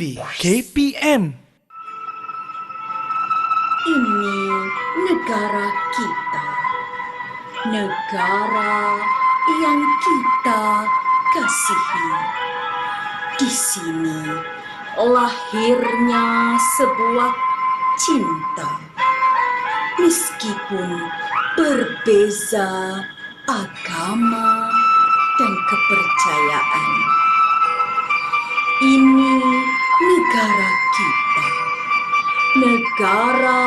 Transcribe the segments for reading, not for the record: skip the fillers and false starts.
TV KPM. Ini negara kita, negara yang kita kasihi. Di sini lahirnya sebuah cinta, meskipun berbeza agama dan kepercayaan. Ini negara kita, negara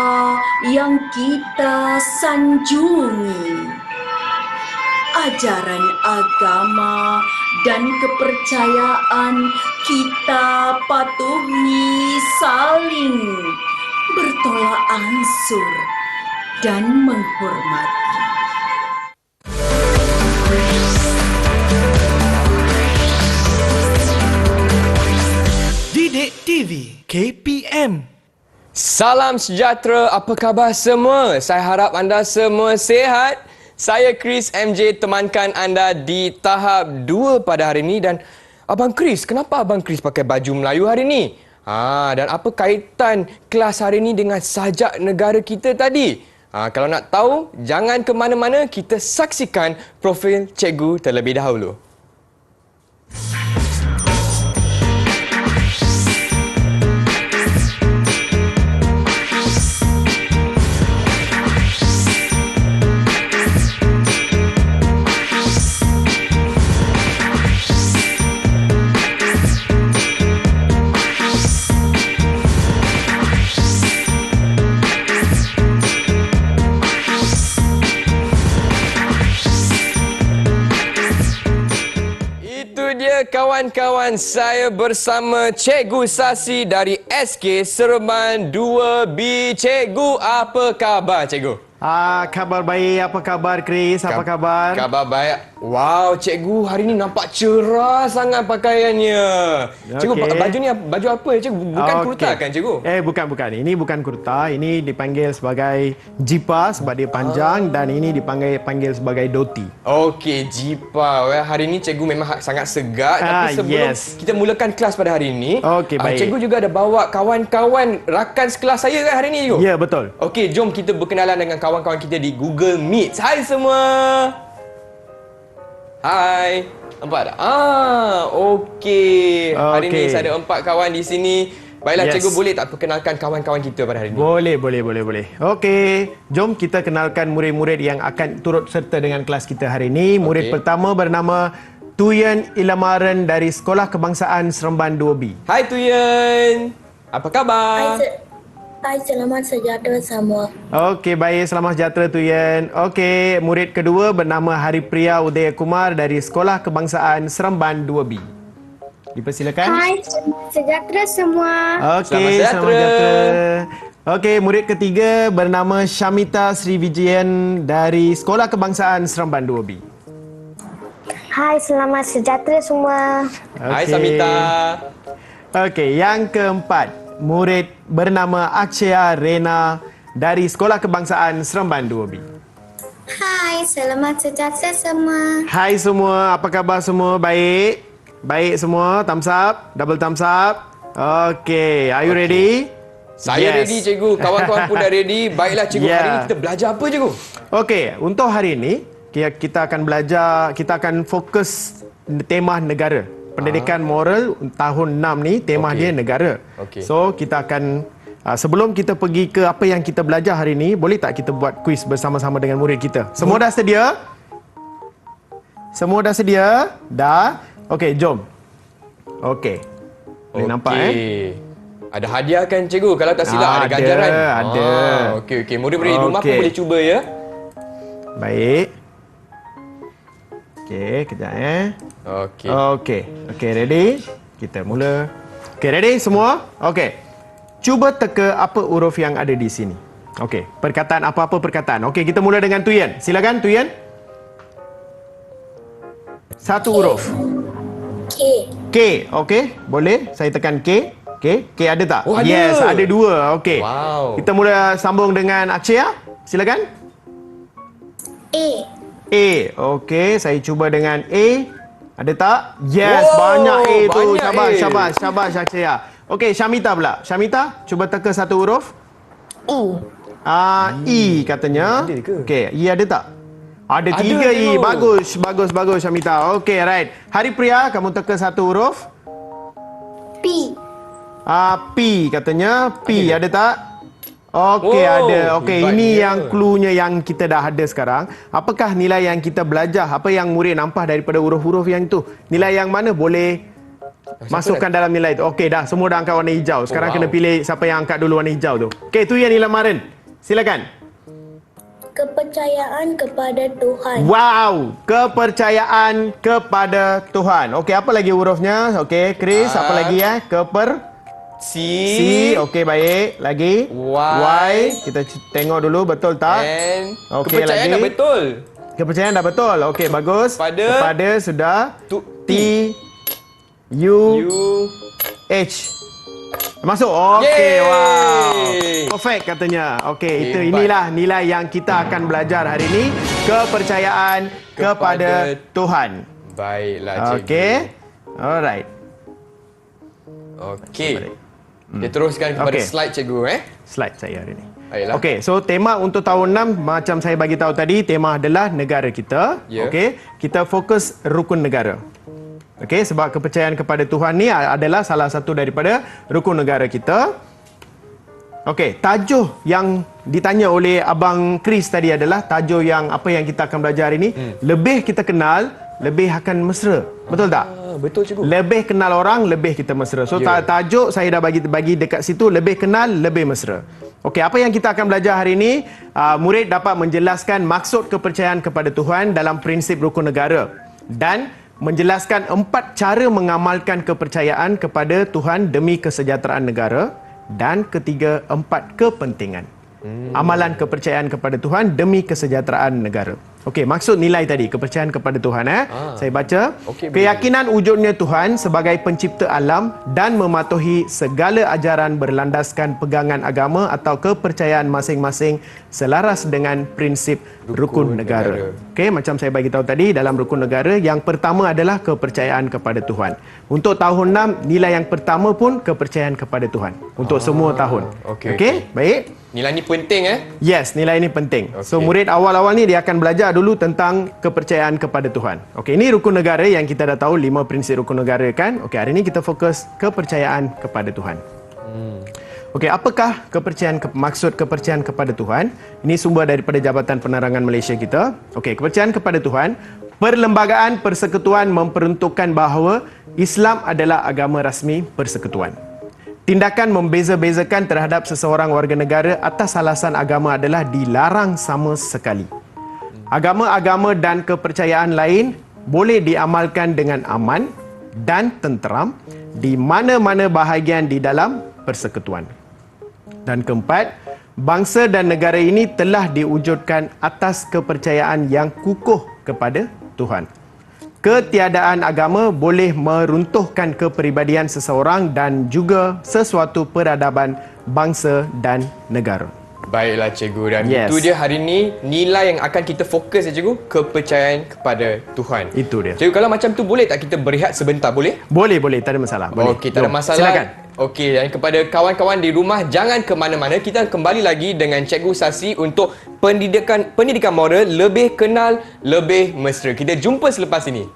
yang kita sanjungi. Ajaran agama dan kepercayaan kita patuhi saling bertolak ansur dan menghormati. Didik TV KPM. Salam sejahtera, apa khabar semua? Saya harap anda semua sihat. Saya Chris MJ temankan anda di tahap 2 pada hari ini. Dan Abang Chris, kenapa Abang Chris pakai baju Melayu hari ini? Dan apa kaitan kelas hari ini dengan sajak negara kita tadi? Kalau nak tahu, jangan ke mana-mana, kita saksikan profil cikgu terlebih dahulu. Kawan-kawan, saya bersama Cikgu Sasi dari SK Seremban 2B. Cikgu, apa khabar cikgu? Khabar baik. Apa khabar Chris? Apa khabar? Khabar baik. Wow, cikgu hari ni nampak cerah sangat pakaiannya. Cikgu, baju ni baju apa cikgu? Bukan kurta kan cikgu? Bukan. Ini bukan kurta. Ini dipanggil sebagai jipa sebab dia panjang dan ini dipanggil sebagai doti. Okey, jipa. Hari ni cikgu memang sangat segar. Tapi sebelum kita mulakan kelas pada hari ini, baik. Cikgu juga ada bawa kawan-kawan rakan sekelas saya kan hari ni cikgu? Ya, betul. Okey, jom kita berkenalan dengan kawan-kawan kita di Google Meet. Hai semua. Hai. Nampak tak? Okey. Hari ni saya ada 4 kawan di sini. Baiklah cikgu, boleh tak perkenalkan kawan-kawan kita pada hari ini? Boleh. Okey. Jom kita kenalkan murid-murid yang akan turut serta dengan kelas kita hari ini. Murid pertama bernama Tuyen Ilamaran dari Sekolah Kebangsaan Seremban 2B. Hai Tuyen. Apa khabar? Hai, selamat sejahtera semua. Okey, baik. Selamat sejahtera Tuyen. Okey, murid kedua bernama Haripriya Udaya Kumar dari Sekolah Kebangsaan Seremban 2B. Dipersilakan. Hai, sejahtera semua. Okey, selamat sejahtera. Okey, murid ketiga bernama Syamita Srivijayan dari Sekolah Kebangsaan Seremban 2B. Hai, selamat sejahtera semua. Hai Samita. Okey, yang keempat, murid bernama Akshaya Rena dari Sekolah Kebangsaan Seremban 2B. Hai, selamat sejahtera semua. Hai semua, apa khabar semua? Baik? Baik semua? Thumbs up? Double thumbs up? Okey, are you ready? Saya ready cikgu, kawan-kawan pun dah ready. Baiklah cikgu, hari ini kita belajar apa cikgu? Okey, untuk hari ini kita akan belajar, kita akan fokus tema negara. Pendidikan moral tahun 6 ni tema dia negara. So kita akan sebelum kita pergi ke apa yang kita belajar hari ini, boleh tak kita buat kuis bersama-sama dengan murid kita? Semua dah sedia? Semua dah sedia? Dah? Okey, jom. Okey. Boleh nampak Ada hadiah kan cikgu? Kalau tak silap ada ganjaran. Ada. Okey. Murid-murid di rumah pun boleh cuba ya. Baik. Okey, kejap Okey, ready? Kita mula. Okey, ready semua? Okey. Cuba teka apa huruf yang ada di sini. Okey, perkataan apa-apa perkataan. Okey, kita mula dengan Tuyen. Silakan Tuyen. Satu huruf. K. Okey, boleh saya tekan K? K ada tak? Oh, ada. Yes, ada 2. Okey. Wow. Kita mula sambung dengan Akshaya. Silakan. A. Okey, saya cuba dengan A. Ada tak? Yes, banyak A tu. Syabas Akshaya. Okey, Syamita pula. Syamita, cuba teka satu huruf. I katanya. Ada ke? Okey, I ada tak? Ada Ada, 3 I. tengok. Bagus Syamita. Okey, right. Haripriya, kamu teka satu huruf. P. P katanya. P ada tak? Okey, Oh, ada. Okey, hebatnya. ini yang cluenya yang kita dah ada sekarang. Apakah nilai yang kita belajar? Apa yang murid nampak daripada huruf-huruf yang itu? Nilai yang mana boleh masukkan dalam nilai itu? Okey, dah. Semua dah angkat warna hijau. Sekarang wow. kena pilih siapa yang angkat dulu warna hijau tu. Okey, tu yang nilai Maren. Silakan. Kepercayaan kepada Tuhan. Wow, kepercayaan kepada Tuhan. Okey, apa lagi hurufnya? Okey, Chris, apa lagi C. C, okey baik. Lagi Y. Kita tengok dulu betul tak? And Okey, kepercayaan lagi. dah betul. Kepercayaan dah betul. Okey, bagus. Kepada sudah. T. U U. H. Masuk. Okey, Yeay. wow. Perfect katanya. Okey, itu Hebat. inilah nilai yang kita akan belajar hari ini. Kepercayaan kepada Tuhan. Baiklah, cikgu. Okey. Alright. Okey. Kita teruskan kepada Okey. slide cikgu Slide saya hari ini. Baiklah. Okey, so tema untuk tahun 6 macam saya bagi tahu tadi, tema adalah negara kita. Ya. Okey, kita fokus rukun negara. Okey, sebab kepercayaan kepada Tuhan ni adalah salah satu daripada rukun negara kita. Okey, tajuk yang ditanya oleh Abang Chris tadi adalah tajuk yang apa yang kita akan belajar hari ini. Lebih kita kenal, lebih akan mesra. Betul tak? Betul cikgu. Lebih kenal orang, lebih kita mesra. So Ya. tajuk saya dah bagi dekat situ, lebih kenal, lebih mesra. Okey, apa yang kita akan belajar hari ini, murid dapat menjelaskan maksud kepercayaan kepada Tuhan dalam prinsip rukun negara dan menjelaskan 4 cara mengamalkan kepercayaan kepada Tuhan demi kesejahteraan negara dan ketiga, 4 kepentingan. Amalan kepercayaan kepada Tuhan demi kesejahteraan negara. Okey, maksud nilai tadi, kepercayaan kepada Tuhan. Saya baca. Okey, Keyakinan wujudnya Tuhan sebagai pencipta alam dan mematuhi segala ajaran berlandaskan pegangan agama atau kepercayaan masing-masing selaras dengan prinsip rukun negara. Okey, macam saya bagi tahu tadi, dalam rukun negara yang pertama adalah kepercayaan kepada Tuhan. Untuk tahun 6, nilai yang pertama pun kepercayaan kepada Tuhan. Untuk semua tahun. Okey. Baik. Nilai ni penting Yes, nilai ini penting. Okey. So murid awal-awal ni dia akan belajar dulu tentang kepercayaan kepada Tuhan. Okey, ini rukun negara yang kita dah tahu 5 prinsip rukun negara kan. Okey, hari ini kita fokus kepercayaan kepada Tuhan. Okey, apakah maksud kepercayaan kepada Tuhan? Ini sumber daripada Jabatan Penerangan Malaysia kita. Okey, kepercayaan kepada Tuhan, Perlembagaan Persekutuan memperuntukkan bahawa Islam adalah agama rasmi persekutuan. Tindakan membeza-bezakan terhadap seseorang warga negara atas alasan agama adalah dilarang sama sekali. Agama-agama dan kepercayaan lain boleh diamalkan dengan aman dan tenteram di mana-mana bahagian di dalam persekutuan. Dan keempat, bangsa dan negara ini telah diwujudkan atas kepercayaan yang kukuh kepada Tuhan. Ketiadaan agama boleh meruntuhkan kepribadian seseorang dan juga sesuatu peradaban bangsa dan negara. Baiklah cikgu, dan Yes. itu dia hari ni nilai yang akan kita fokus cikgu, kepercayaan kepada Tuhan. Itu dia. Cikgu, kalau macam tu boleh tak kita berehat sebentar, boleh? Boleh, tak ada masalah. Boleh. Okey, tak ada Jom, masalah. Silakan. Okey, dan kepada kawan-kawan di rumah, jangan ke mana-mana. Kita kembali lagi dengan Cikgu Sasi untuk pendidikan moral lebih kenal, lebih mesra. Kita jumpa selepas ini.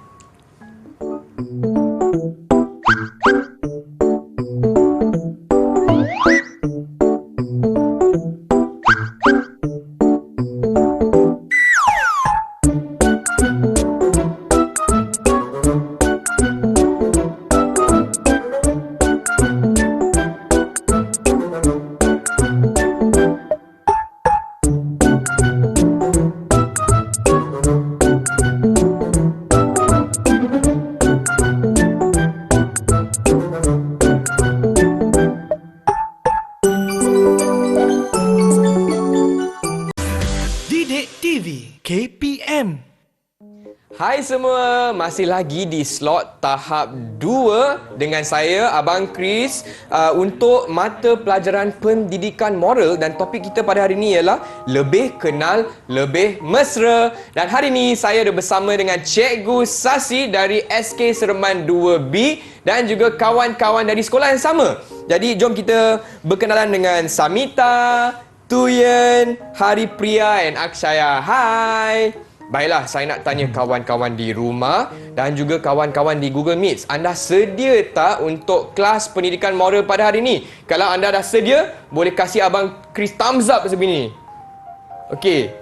Didik TV KPM. Hai semua, masih lagi di slot tahap 2 dengan saya, Abang Chris, untuk mata pelajaran pendidikan moral, dan topik kita pada hari ini ialah lebih kenal, lebih mesra. Dan hari ini saya ada bersama dengan Cikgu Sasi dari SK Seremban 2B dan juga kawan-kawan dari sekolah yang sama. Jadi jom kita berkenalan dengan Samita, Tuyen, Haripriya dan Akshaya. Hai. Baiklah, saya nak tanya kawan-kawan di rumah dan juga kawan-kawan di Google Meet. Anda sedia tak untuk kelas pendidikan moral pada hari ini? Kalau anda dah sedia, boleh kasih Abang Chris thumbs up sebegini. Okey.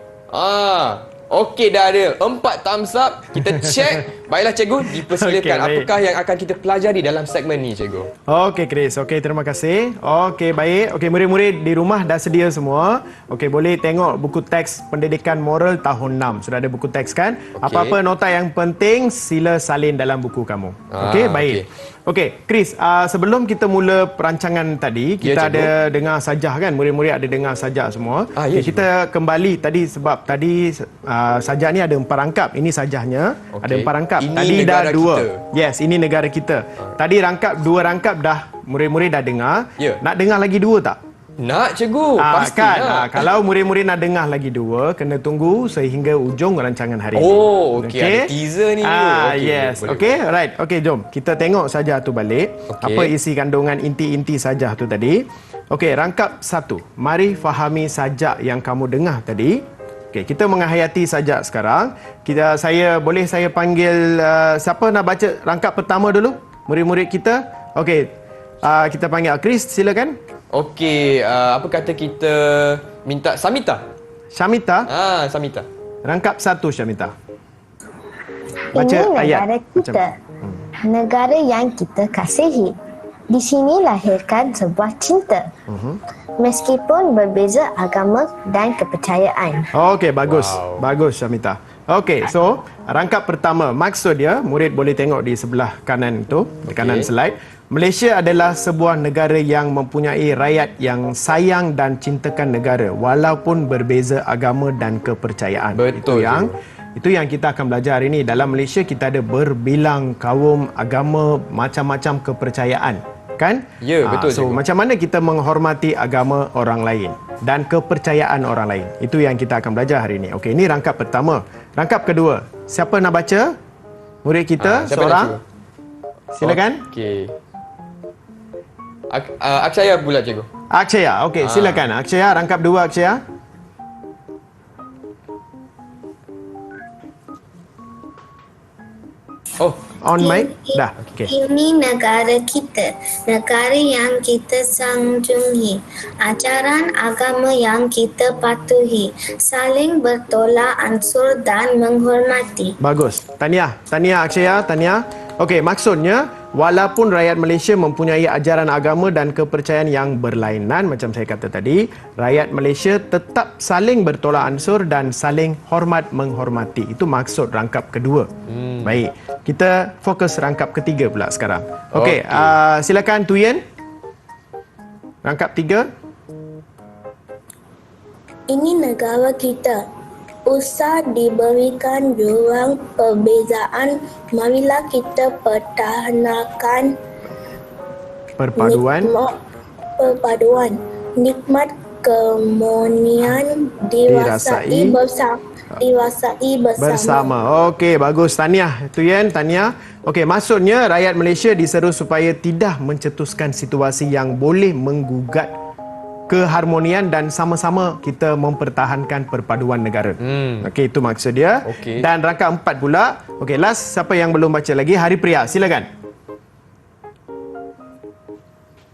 Okey, dah ada 4 thumbs up. Kita check. Baiklah cikgu, dipersilakan. Apakah yang akan kita pelajari dalam segmen ni, cikgu? Okey Chris, okey, terima kasih. Okey, baik. Okey, murid-murid di rumah dah sedia semua. Okey, boleh tengok buku teks pendidikan moral tahun 6. Sudah ada buku teks kan? Apa-apa nota yang penting sila salin dalam buku kamu. Okey, baik. Okey, Chris, sebelum kita mula perancangan tadi, kita ada dengar sajah kan? Murid-murid ada dengar sajah semua. Ya, kita kembali tadi sebab tadi sajah ni ada 4 rangkap. Ini sajahnya ada 4 rangkap. Ini tadi dah 2. kita. Yes, ini negara kita. Tadi rangkap 2 rangkap dah murid-murid dah dengar. Nak dengar lagi 2 tak? Nak cikgu, pasti kan? nak. Kalau murid-murid nak dengar lagi 2, kena tunggu sehingga ujung rancangan hari ini. Okey. Ada teaser ni. Yes. Okey, right. Okey, jom. Kita tengok sajah tu balik. Apa isi kandungan inti-inti sajah tu tadi. Okey, rangkap 1. Mari fahami sajak yang kamu dengar tadi. Okey, kita menghayati sajak sekarang. Saya panggil siapa nak baca rangkap pertama dulu? Murid-murid kita. Okey. Kita panggil Chris, silakan. Okey, apa kata kita minta Samita? Syamita. Samita. Rangkap 1, Syamita. Baca Ini ayat. negara kita, negara yang kita kasihi. Di sini lahirkan sebuah cinta. Meskipun berbeza agama dan kepercayaan. Okey, bagus. Wow. Bagus, Syamita. Okey, so rangkap pertama, maksud dia, murid boleh tengok di sebelah kanan tu, di kanan slide. Malaysia adalah sebuah negara yang mempunyai rakyat yang sayang dan cintakan negara walaupun berbeza agama dan kepercayaan. Betul. Itu yang kita akan belajar hari ini. Dalam Malaysia kita ada berbilang kaum, agama, macam-macam kepercayaan. Kan? Ya, betul. So, macam mana kita menghormati agama orang lain dan kepercayaan orang lain. Itu yang kita akan belajar hari ini. Okey, ini rangkap pertama. Rangkap kedua. Siapa nak baca? Murid kita, seorang. Silakan. Okey. Akshaya pula, cikgu. Akshaya. Okey, silakan. Akshaya, rangkap 2, Akshaya. On mic. Dah. Okey. Ini negara kita, negara yang kita sanjungi, ajaran agama yang kita patuhi, saling bertolak ansur dan menghormati. Bagus. Tahniah Akshaya, tahniah. Okey, maksudnya walaupun rakyat Malaysia mempunyai ajaran agama dan kepercayaan yang berlainan macam saya kata tadi, rakyat Malaysia tetap saling bertolak ansur dan saling hormat menghormati. Itu maksud rangkap kedua. Baik. Kita fokus rangkap ketiga pula sekarang. Okey, silakan Tuyen. Rangkap 3. Ini negara kita. Usah diberikan ruang perbezaan, marilah kita pertahankan nikmat kemunian dirasai bersama. Okey, bagus. Tahniah Tuyen, tahniah. Okey, maksudnya rakyat Malaysia diseru supaya tidak mencetuskan situasi yang boleh menggugat keharmonian dan sama-sama kita mempertahankan perpaduan negara. Okey, itu maksud dia. Dan rangkap 4 pula. Okey, last, siapa yang belum baca lagi? Haripriya, silakan.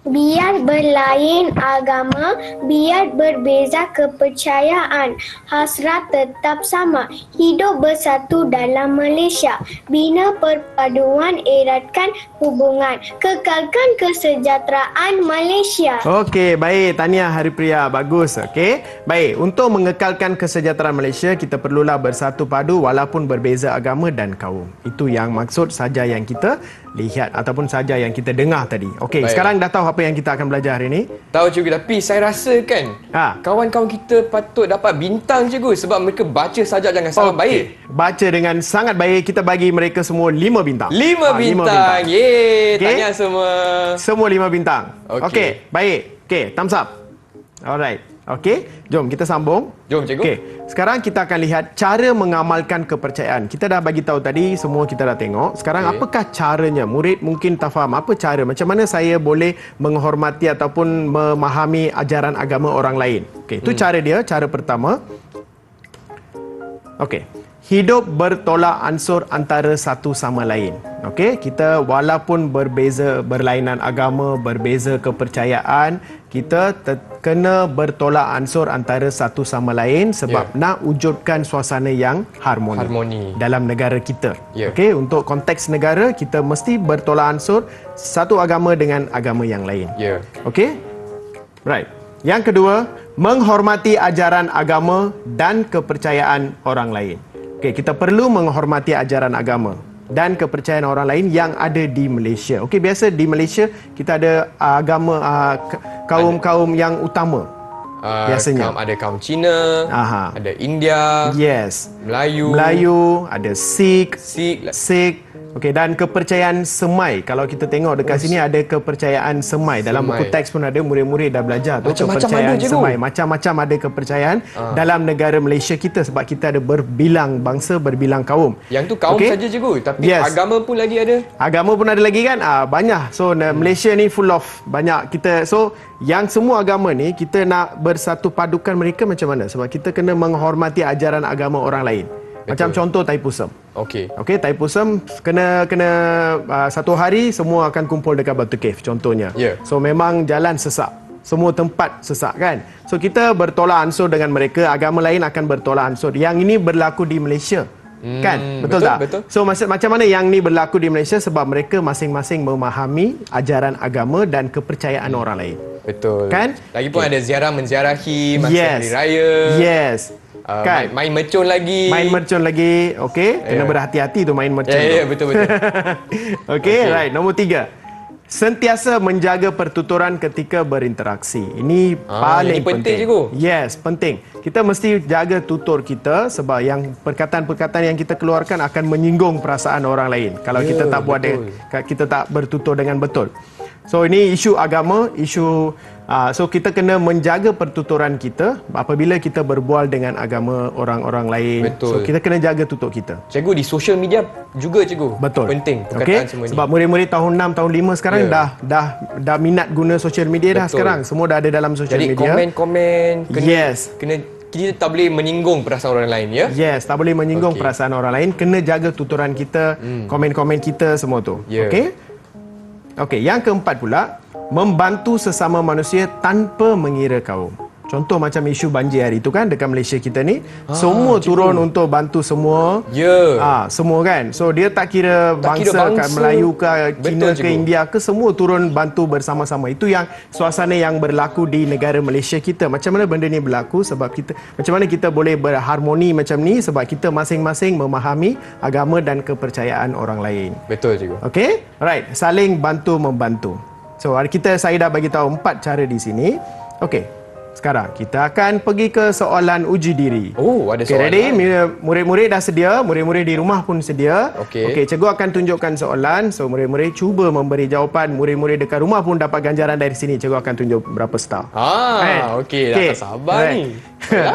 Biar berlain agama, biar berbeza kepercayaan, hasrat tetap sama, hidup bersatu dalam Malaysia, bina perpaduan, eratkan hubungan, kekalkan kesejahteraan Malaysia. Okey, baik. Tahniah Haripriya, bagus. Okey, baik. Untuk mengekalkan kesejahteraan Malaysia, kita perlulah bersatu padu walaupun berbeza agama dan kaum. Itu yang maksud saja yang kita lihat ataupun saja yang kita dengar tadi. Okey, sekarang dah tahu apa yang kita akan belajar hari ini? Tahu cikgu, tapi saya rasa kan kawan-kawan kita patut dapat bintang cikgu sebab mereka baca sajak dengan sangat baik. Baca dengan sangat baik. Kita bagi mereka semua 5 bintang. 5 bintang. Yeay, tanya semua. Semua 5 bintang. Okey. Baik. Okey, thumbs up. Alright. Okey, jom kita sambung. Jom cikgu. Okey, sekarang kita akan lihat cara mengamalkan kepercayaan. Kita dah bagi tahu tadi, semua kita dah tengok. Sekarang apakah caranya? Murid mungkin tak faham apa cara, macam mana saya boleh menghormati ataupun memahami ajaran agama orang lain. Okey, itu cara dia, cara pertama. Okey. Hidup bertolak ansur antara satu sama lain. Okey, kita walaupun berbeza, berlainan agama, berbeza kepercayaan, kita kena bertolak ansur antara satu sama lain sebab nak wujudkan suasana yang harmoni dalam negara kita. Okey, untuk konteks negara kita mesti bertolak ansur satu agama dengan agama yang lain. Okey? Right. Yang kedua, menghormati ajaran agama dan kepercayaan orang lain. Okey, kita perlu menghormati ajaran agama dan kepercayaan orang lain yang ada di Malaysia. Okey, biasa di Malaysia kita ada agama kaum-kaum yang utama. Biasanya Ada kaum Cina, ada India, Melayu, ada Sikh. Okey, dan kepercayaan semai. Kalau kita tengok dekat sini ada kepercayaan semai. Dalam buku teks pun ada, murid-murid dah belajar tu kepercayaan semai. Macam-macam ada kepercayaan dalam negara Malaysia kita sebab kita ada berbilang bangsa, berbilang kaum. Yang tu kaum saja cikgu, tapi agama pun lagi ada. Agama pun ada lagi kan? Banyak. So Malaysia ni full of banyak kita. So yang semua agama ni kita nak bersatu padukan mereka macam mana? Sebab kita kena menghormati ajaran agama orang lain. Macam contoh Taipusam. Okey, Taipusam kena satu hari semua akan kumpul dekat Batu Cave contohnya. So memang jalan sesak. Semua tempat sesak kan. So kita bertolak ansur dengan mereka, agama lain akan bertolak ansur. Yang ini berlaku di Malaysia. Kan? Betul tak? Betul. So macam mana yang ni berlaku di Malaysia sebab mereka masing-masing memahami ajaran agama dan kepercayaan orang lain. Betul. Kan? Lagipun ada ziarah menziarahi masa hari raya. Kan? Main mercun lagi. Okey, kena berhati-hati tu main mercun. Betul. Okey, right. Nombor 3. Sentiasa menjaga pertuturan ketika berinteraksi. Ini paling penting. Cikgu. Yes, penting. Kita mesti jaga tutur kita sebab yang perkataan-perkataan yang kita keluarkan akan menyinggung perasaan orang lain. Kalau kita tak buat kita tak bertutur dengan betul. So ini isu agama, so kita kena menjaga pertuturan kita apabila kita berbual dengan agama orang-orang lain. Betul. So kita kena jaga tutur kita. Cikgu, di social media juga cikgu. Betul. Penting perkataan semua ni. Sebab murid-murid tahun 6, tahun 5 sekarang dah minat guna social media dah sekarang. Semua dah ada dalam social media. Jadi komen-komen kena kita tak boleh menyinggung perasaan orang lain ya. Yes, tak boleh menyinggung perasaan orang lain. Kena jaga tuturan kita, komen-komen kita semua tu. Okey, yang keempat pula, membantu sesama manusia tanpa mengira kaum. Contoh macam isu banjir hari tu kan dekat Malaysia kita ni, semua turun untuk bantu semua. Semua kan. So dia tak kira bangsa kat Melayu ke Cina ke India ke, semua turun bantu bersama-sama. Itu yang suasana yang berlaku di negara Malaysia kita. Macam mana benda ni berlaku sebab kita, macam mana kita boleh berharmoni macam ni sebab kita masing-masing memahami agama dan kepercayaan orang lain. Betul cikgu. Okey? Right, saling bantu membantu. So saya dah bagi tahu 4 cara di sini. Okey. Sekarang kita akan pergi ke soalan uji diri. Ada soalan. Ready? Murid-murid dah sedia, murid-murid di rumah pun sedia. Okey, cikgu akan tunjukkan soalan. So murid-murid cuba memberi jawapan. Murid-murid dekat rumah pun dapat ganjaran dari sini. Cikgu akan tunjuk berapa star. Okey, dah tak sabar ni.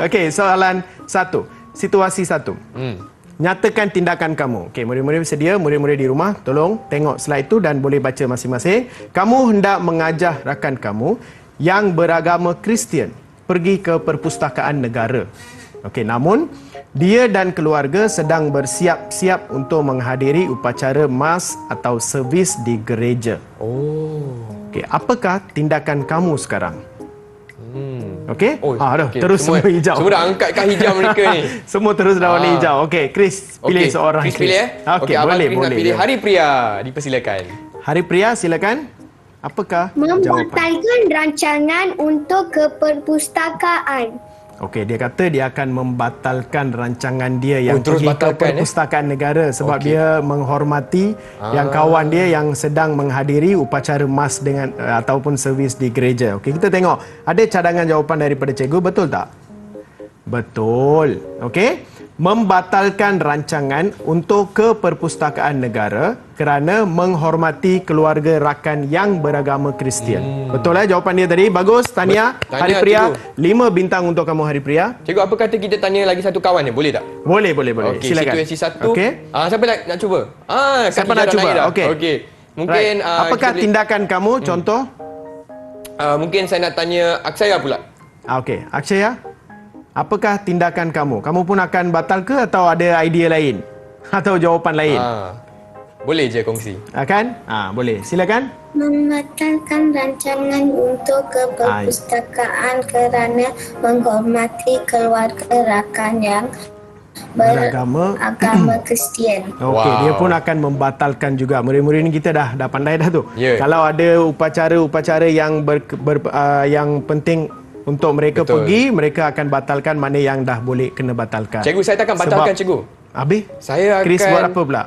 Okey, soalan 1. Situasi 1. Nyatakan tindakan kamu. Okey, murid-murid sedia, murid-murid di rumah, tolong tengok slide tu dan boleh baca masing-masing. Kamu hendak mengajar rakan kamu yang beragama Kristian pergi ke perpustakaan negara. Okey, namun dia dan keluarga sedang bersiap-siap untuk menghadiri upacara mas atau servis di gereja. Okey, apakah tindakan kamu sekarang? Okey? Terus semua hijau. Semua dah angkatkan hijau mereka ni. Semua terus dah warna hijau. Okey, Chris pilih seorang. Chris pilih Okey, boleh. Nak pilih Hari Pria. Dipersilakan. Hari Pria, silakan. Apakah jawapan? Membantaikan rancangan untuk ke perpustakaan. Okey, dia kata dia akan membatalkan rancangan dia yang terus pergi ke batalkan, perpustakaan negara sebab Okey. dia menghormati yang kawan dia yang sedang menghadiri upacara mas dengan ataupun servis di gereja. Okey, kita tengok ada cadangan jawapan daripada cikgu, betul tak? Betul. Okey. Membatalkan rancangan untuk ke perpustakaan negara kerana menghormati keluarga rakan yang beragama Kristian. Betul jawapan dia tadi? Bagus. Tahniah Hari Tahniah, Pria. cikgu. 5 bintang untuk kamu Hari Pria. Cikgu, apa kata kita tanya lagi satu kawan ni? Boleh tak? Boleh. Okey, Silakan. situasi satu. Okey. Siapa nak cuba? Siapa kaki nak dah cuba? naik dah. Okey. Okey. Mungkin Right. Apakah kita tindakan kamu? Contoh. mungkin saya nak tanya Aksaya pula. Okey. Akshaya. Apakah tindakan kamu? Kamu pun akan batal ke atau ada idea lain? Atau jawapan lain? Boleh je kongsi. Kan? Boleh. Silakan. Membatalkan rancangan untuk ke perpustakaan kerana menghormati keluarga rakan yang Beragama Kristian. Okey, dia pun akan membatalkan juga. Murid-murid ni kita dah pandai dah tu. Ya. Kalau ada upacara-upacara yang yang penting untuk mereka pergi, mereka akan batalkan mana yang dah boleh kena batalkan. Cikgu, saya takkan batalkan, cikgu. Habis? Saya Chris akan buat apa pula?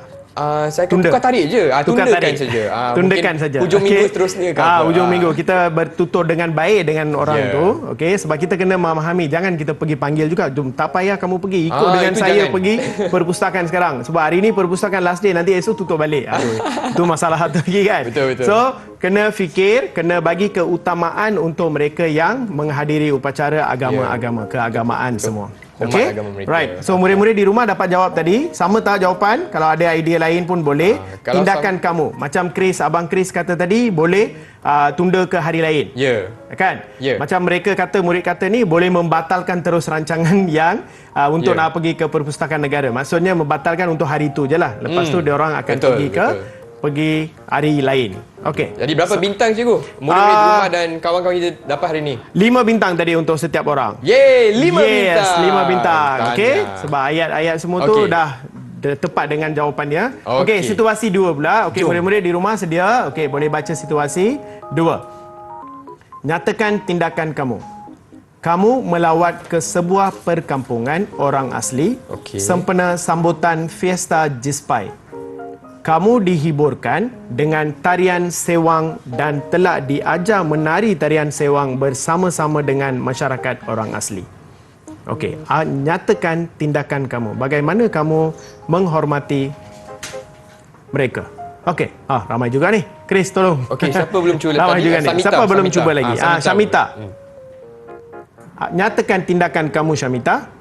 Saya akan tukar tarik je. Tundakan saja. Tundakan saja. Hujung minggu seterusnya ke apa? Hujung minggu kita bertutur dengan baik dengan orang tu. Okey, sebab kita kena memahami, jangan kita pergi panggil juga. Jom, tak payah kamu pergi. Ikut dengan saya jangan. pergi perpustakaan sekarang. Sebab hari ni perpustakaan last day, nanti esok tutup balik. Itu masalah satu lagi kan. Betul. So, kena fikir, kena bagi keutamaan untuk mereka yang menghadiri upacara agama-agama, keagamaan semua. Okey. Right. So murid-murid di rumah dapat jawab tadi. Sama tak jawapan? Kalau ada idea lain pun boleh. Tindakan kamu. Macam Abang Chris kata tadi, boleh tunda ke hari lain. Ya. Kan? Ya. Macam mereka kata, murid kata ni boleh membatalkan terus rancangan yang untuk nak pergi ke perpustakaan negara. Maksudnya membatalkan untuk hari itu je lah. Lepas tu dia orang akan pergi hari lain. Okey. Jadi berapa bintang, cikgu? Murid-murid di rumah dan kawan-kawan kita dapat hari ni? 5 bintang tadi untuk setiap orang. Yeay, 5 bintang. Yes, 5 bintang. Tanya. Okey. Sebab ayat-ayat semua tu dah tepat dengan jawapannya. Okey, situasi 2 pula. Okey, murid-murid di rumah sedia. Okey, boleh baca situasi 2. Nyatakan tindakan kamu. Kamu melawat ke sebuah perkampungan orang asli sempena sambutan Fiesta Jispai. Kamu dihiburkan dengan tarian sewang dan telah diajar menari tarian sewang bersama-sama dengan masyarakat orang asli. Okey, nyatakan tindakan kamu. Bagaimana kamu menghormati mereka? Okey, ramai juga ni. Chris, tolong. Okey, siapa belum cuba ramai tadi? juga ni. Siapa belum cuba lagi? Syamita. Nyatakan tindakan kamu, Syamita.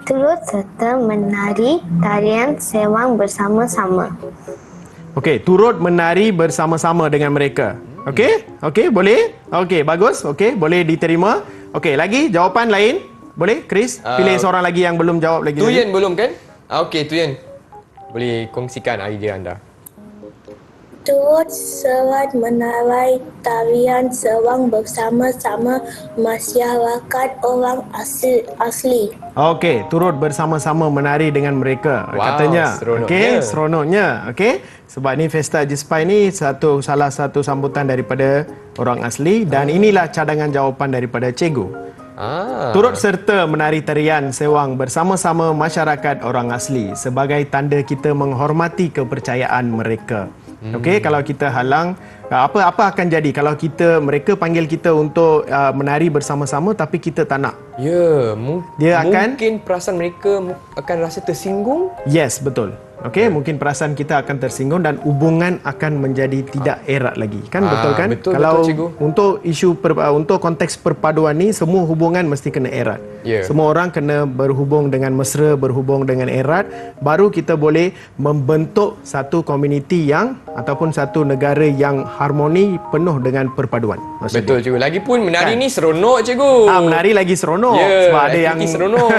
Turut serta menari tarian sewang bersama-sama. Okey, turut menari bersama-sama dengan mereka. Okey, boleh? Okey, bagus. Okey, boleh diterima. Okey, lagi jawapan lain? Boleh, Chris? Pilih seorang lagi yang belum jawab lagi. Tuyen belum kan? Okey, Tuyen. Boleh kongsikan idea anda. Turut serta menari tarian sewang bersama-sama masyarakat orang asli. Okey, turut bersama-sama menari dengan mereka. Katanya. Okey, seronoknya. Okey. Sebab ni Fiesta Jispai ni salah satu sambutan daripada orang asli dan inilah cadangan jawapan daripada cikgu. Turut serta menari tarian sewang bersama-sama masyarakat orang asli sebagai tanda kita menghormati kepercayaan mereka. Okey, kalau kita halang, apa akan jadi kalau mereka panggil kita untuk menari bersama-sama tapi kita tak nak? Ya, Dia mungkin perasaan mereka akan rasa tersinggung. Yes, betul. Okey, mungkin perasaan kita akan tersinggung dan hubungan akan menjadi tidak erat lagi. Kan betul kan? Betul, kalau cikgu. untuk isu untuk konteks perpaduan ni semua hubungan mesti kena erat. Semua orang kena berhubung dengan mesra, berhubung dengan erat, baru kita boleh membentuk satu komuniti yang ataupun satu negara yang harmoni penuh dengan perpaduan. Betul, cikgu. Lagipun menari ni seronok, cikgu. Menari lagi seronok sebab ada yang seronok.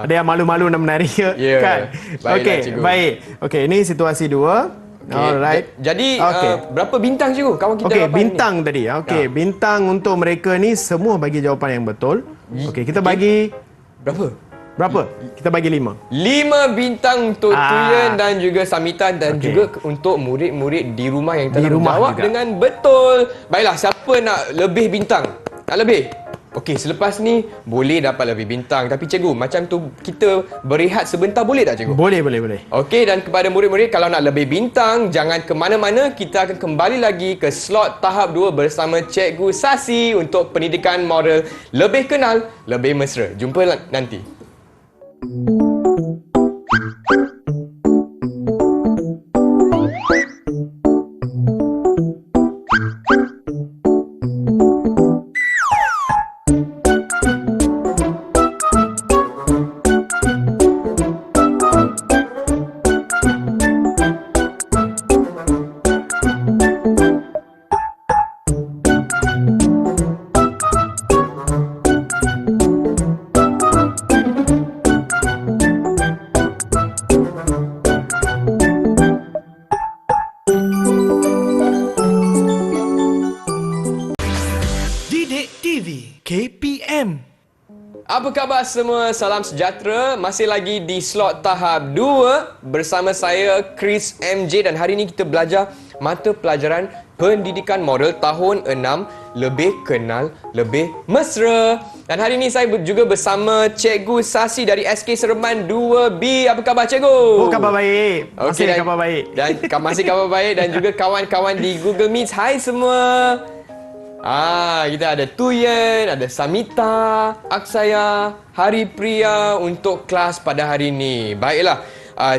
ada yang malu-malu nak menari kan. Okey, baik. Okey, ini situasi 2. Alright. Jadi berapa bintang, cikgu? Kawan kita dapat bintang ni tadi. Okey, bintang untuk mereka ni semua bagi jawapan yang betul. Okey, kita bagi berapa? Kita bagi 5. 5 bintang untuk Tuyen dan juga Samita dan juga untuk murid-murid di rumah yang telah menjawab dengan betul. Baiklah, siapa nak lebih bintang? Nak lebih? Okey, selepas ni boleh dapat lebih bintang. Tapi cikgu, macam tu kita berehat sebentar boleh tak cikgu? Boleh. Okey, dan kepada murid-murid, kalau nak lebih bintang, jangan ke mana-mana. Kita akan kembali lagi ke slot tahap 2 bersama Cikgu Sasi untuk pendidikan moral lebih kenal, lebih mesra. Jumpa nanti. Didik TV KPM. Apa khabar semua? Salam sejahtera. Masih lagi di slot tahap 2 bersama saya Chris MJ, dan hari ini kita belajar mata pelajaran pendidikan moral tahun 6, lebih kenal, lebih mesra. Dan hari ini saya juga bersama Cikgu Sasi dari SK Seremban 2B. Apa khabar cikgu? Oh, khabar baik. Masih dan, khabar baik. Dan masih khabar baik, dan juga kawan-kawan di Google Meet. Hai semua. Kita ada Tuyen, ada Samita, Aksaya, Hari Priya untuk kelas pada hari ini. Baiklah,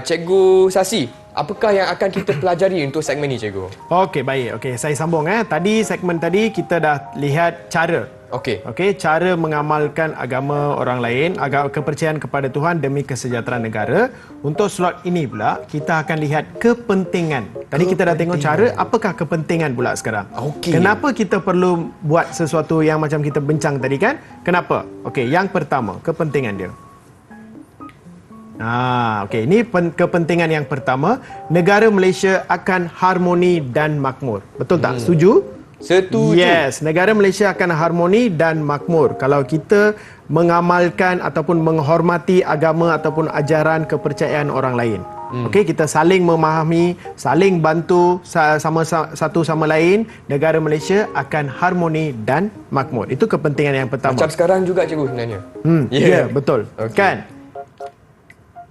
Cikgu Sasi, apakah yang akan kita pelajari untuk segmen ni, cikgu? Okey, baik. Okey, saya sambung. Tadi segmen tadi kita dah lihat cara. Okey. Cara mengamalkan agama orang lain, kepercayaan kepada Tuhan demi kesejahteraan negara. Untuk slot ini pula, kita akan lihat kepentingan. Tadi kita dah tengok cara, apakah kepentingan pula sekarang? Okey. Kenapa kita perlu buat sesuatu yang macam kita bincang tadi kan? Kenapa? Okey, yang pertama, kepentingan dia. Okey, ini kepentingan yang pertama. Negara Malaysia akan harmoni dan makmur. Betul tak? Setuju? Setuju. Yes, negara Malaysia akan harmoni dan makmur kalau kita mengamalkan ataupun menghormati agama ataupun ajaran kepercayaan orang lain. Okey, kita saling memahami, saling bantu sama satu sama lain, negara Malaysia akan harmoni dan makmur. Itu kepentingan yang pertama. Macam sekarang juga, cikgu, sebenarnya. Ya, betul. Okay. Kan?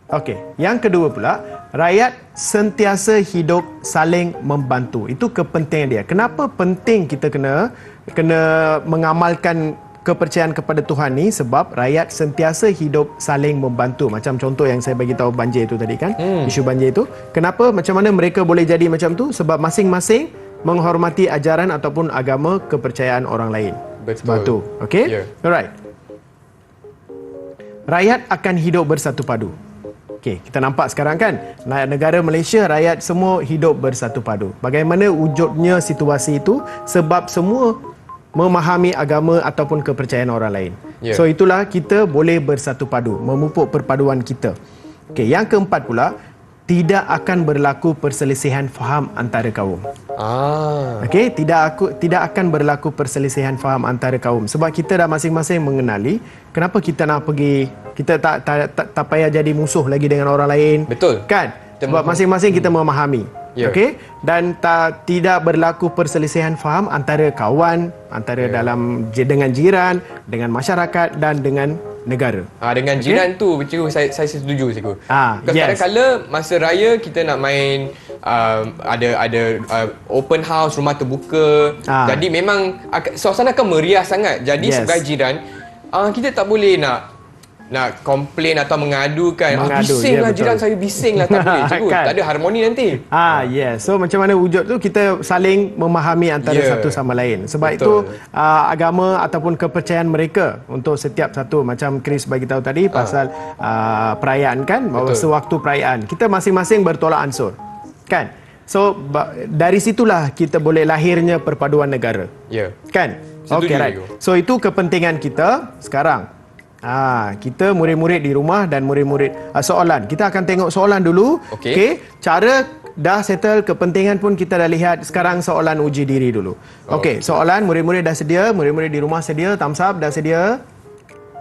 Okey, yang kedua pula, rakyat sentiasa hidup saling membantu. Itu kepentingan dia. Kenapa penting kita kena mengamalkan kepercayaan kepada Tuhan ni? Sebab rakyat sentiasa hidup saling membantu. Macam contoh yang saya bagi tahu banjir itu tadi kan, isu banjir itu. Kenapa? Macam mana mereka boleh jadi macam tu? Sebab masing-masing menghormati ajaran ataupun agama kepercayaan orang lain. Betul. Sebab tu. Okey? Ya. Alright. Rakyat akan hidup bersatu padu. Okey, kita nampak sekarang kan, negara Malaysia, rakyat semua hidup bersatu padu. Bagaimana wujudnya situasi itu? Sebab semua memahami agama ataupun kepercayaan orang lain. Yeah. So itulah kita boleh bersatu padu, memupuk perpaduan kita. Okey, yang keempat pula, tidak akan berlaku perselisihan faham antara kaum. Okey, tidak akan berlaku perselisihan faham antara kaum sebab kita dah masing-masing mengenali kenapa kita nak pergi, kita tak payah jadi musuh lagi dengan orang lain. Betul. Kan? Sebab masing-masing kita memahami. Ya. Okey, dan tidak berlaku perselisihan faham antara kawan, antara dengan jiran, dengan masyarakat dan dengan negara. Dengan jiran tu, cikgu, saya setuju, cikgu. Kadang-kadang masa raya kita nak main ada open house, rumah terbuka. Jadi memang suasana akan meriah sangat. Jadi sebagai jiran, kita tak boleh nak komplain atau mengadu kan. Bising lah jiran saya, bising lah. Tak boleh, cikgu. Kan? Tak ada harmoni nanti. Yes. So macam mana wujud tu, kita saling memahami antara satu sama lain. Sebab betul. itu agama ataupun kepercayaan mereka untuk setiap satu, macam Chris bagi tahu tadi pasal perayaan kan, bahawa sewaktu perayaan kita masing-masing bertolak ansur. Kan? So dari situlah kita boleh lahirnya perpaduan negara. Ya. Kan? Setuju, Okey, right. So itu kepentingan kita sekarang. Kita murid-murid di rumah dan murid-murid soalan. Kita akan tengok soalan dulu. Okey. Cara dah settle, kepentingan pun kita dah lihat. Sekarang soalan uji diri dulu. Okey, soalan murid-murid dah sedia, murid-murid di rumah sedia, thumbs up dah sedia.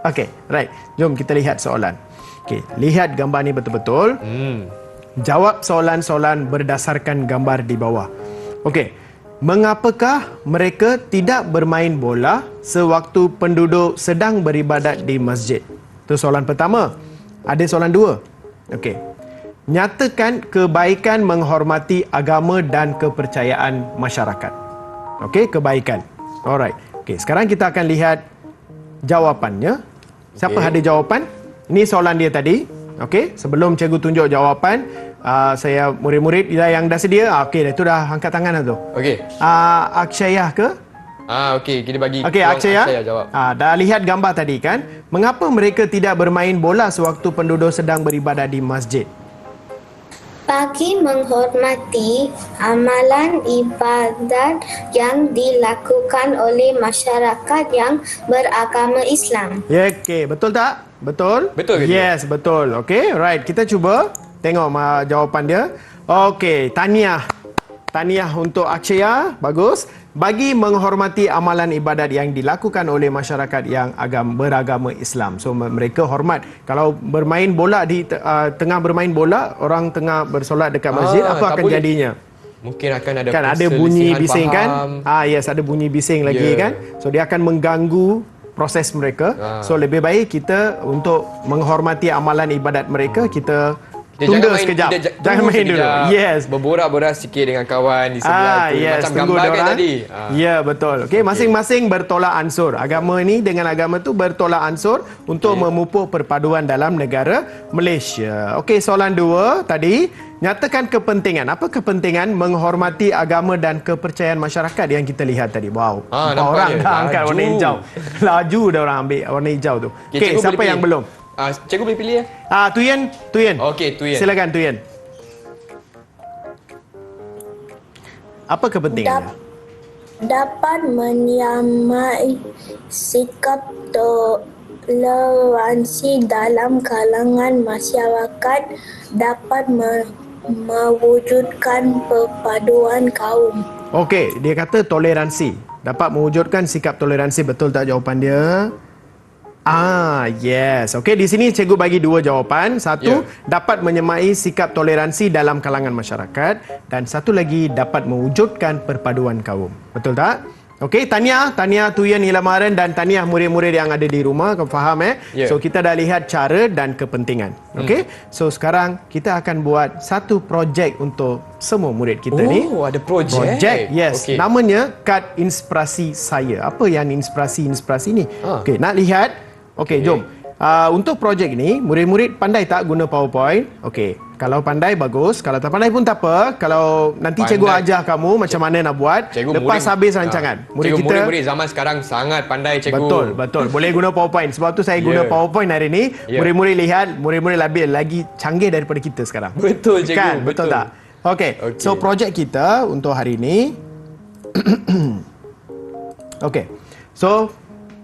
Okey, right. Jom kita lihat soalan. Okey, lihat gambar ni betul-betul. Jawab soalan-soalan berdasarkan gambar di bawah. Okey. Mengapakah mereka tidak bermain bola sewaktu penduduk sedang beribadat di masjid? Itu soalan pertama. Ada soalan dua. Okey. Nyatakan kebaikan menghormati agama dan kepercayaan masyarakat. Okey, kebaikan. Alright. Okey, sekarang kita akan lihat jawapannya. Siapa ada jawapan? Ini soalan dia tadi. Okey, sebelum cikgu tunjuk jawapan, saya murid-murid yang dah sedia. Okey, itu dah angkat tangan dah tu. Okey. Akshayah ke? Okey, kita bagi Okey, peluang Akshaya. jawab. Dah lihat gambar tadi kan? Mengapa mereka tidak bermain bola sewaktu penduduk sedang beribadat di masjid? Bagi menghormati amalan ibadat yang dilakukan oleh masyarakat yang beragama Islam. Ya, okey, betul tak? Betul? Betul ke Yes, betul. Okey, right. Kita cuba tengok jawapan dia. Okey, tahniah. Tahniah untuk Akshaya. Bagus. Bagi menghormati amalan ibadat yang dilakukan oleh masyarakat yang beragama Islam. So, mereka hormat. Kalau bermain bola tengah bermain bola, orang tengah bersolat dekat masjid, apa akan jadinya? Mungkin akan ada Kan ada bunyi bising faham. kan? Yes, ada bunyi bising lagi kan? So, dia akan mengganggu proses mereka. So, lebih baik kita untuk menghormati amalan ibadat mereka, kita tunda sekejap. Jangan main dulu. Yes. Berborak-borak sikit dengan kawan di sebelah tu. Yes, Macam tunggu gambar kan diorang. tadi. Ya, betul. Okey, masing-masing bertolak ansur. Agama ni dengan agama tu bertolak ansur untuk memupuk perpaduan dalam negara Malaysia. Okey, soalan 2 tadi. Nyatakan kepentingan. Apa kepentingan menghormati agama dan kepercayaan masyarakat yang kita lihat tadi? Wow. Nampak Orang dia. dah angkat warna Laju. hijau. Laju dah orang ambil warna hijau tu. Okey, cikgu siapa boleh yang pilih. belum? Cikgu boleh pilih ya? Tuyen. Okey, Tuyen. Silakan Tuyen. Apa kepentingannya? Dapat menyamai sikap toleransi dalam kalangan masyarakat, dapat mewujudkan perpaduan kaum. Okey, dia kata toleransi. Dapat mewujudkan sikap toleransi. Betul tak jawapan dia? Yes. Okey, di sini cikgu bagi 2 jawapan. Satu, dapat menyemai sikap toleransi dalam kalangan masyarakat. Dan satu lagi, dapat mewujudkan perpaduan kaum. Betul tak? Okey, tahniah Tuyen Ilamaran dan tahniah murid-murid yang ada di rumah. Kau faham So, kita dah lihat cara dan kepentingan. Okey? So, sekarang kita akan buat satu projek untuk semua murid kita ni. Oh, ada projek. Projek, yes. Okey. Namanya Kad Inspirasi Saya. Apa yang inspirasi ni? Okey, nak lihat? Okey, jom. Untuk projek ni, murid-murid pandai tak guna PowerPoint? Okey, kalau pandai bagus. Kalau tak pandai pun tak apa. Kalau nanti cikgu ajar kamu macam mana nak buat lepas habis rancangan. Murid-murid zaman sekarang sangat pandai, cikgu. Betul. Boleh guna PowerPoint. Sebab tu saya guna PowerPoint hari ni. Murid-murid lihat, murid-murid lagi canggih daripada kita sekarang. Betul, cikgu. Kan? Betul tak? Okey. So, projek kita untuk hari ni. Okey. So,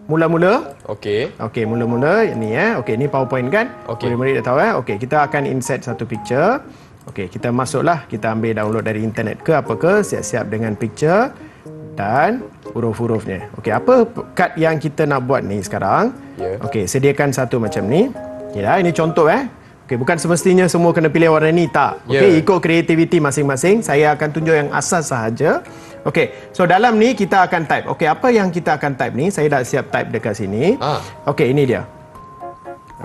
mula-mula. Okey, mula-mula ni Okey, ni PowerPoint kan? Murid-murid dah tahu Okey, kita akan insert satu picture. Okey, kita masuklah, kita ambil download dari internet ke apa ke, siap-siap dengan picture dan huruf-hurufnya. Okey, apa kad yang kita nak buat ni sekarang? Okey, sediakan satu macam ni. Ya, ini contoh Okey, bukan semestinya semua kena pilih warna ni, tak. Okey, ikut kreativiti masing-masing. Saya akan tunjuk yang asas sahaja. Okey, so dalam ni kita akan type. Okey, apa yang kita akan type ni? Saya dah siap type dekat sini. Okey, ini dia.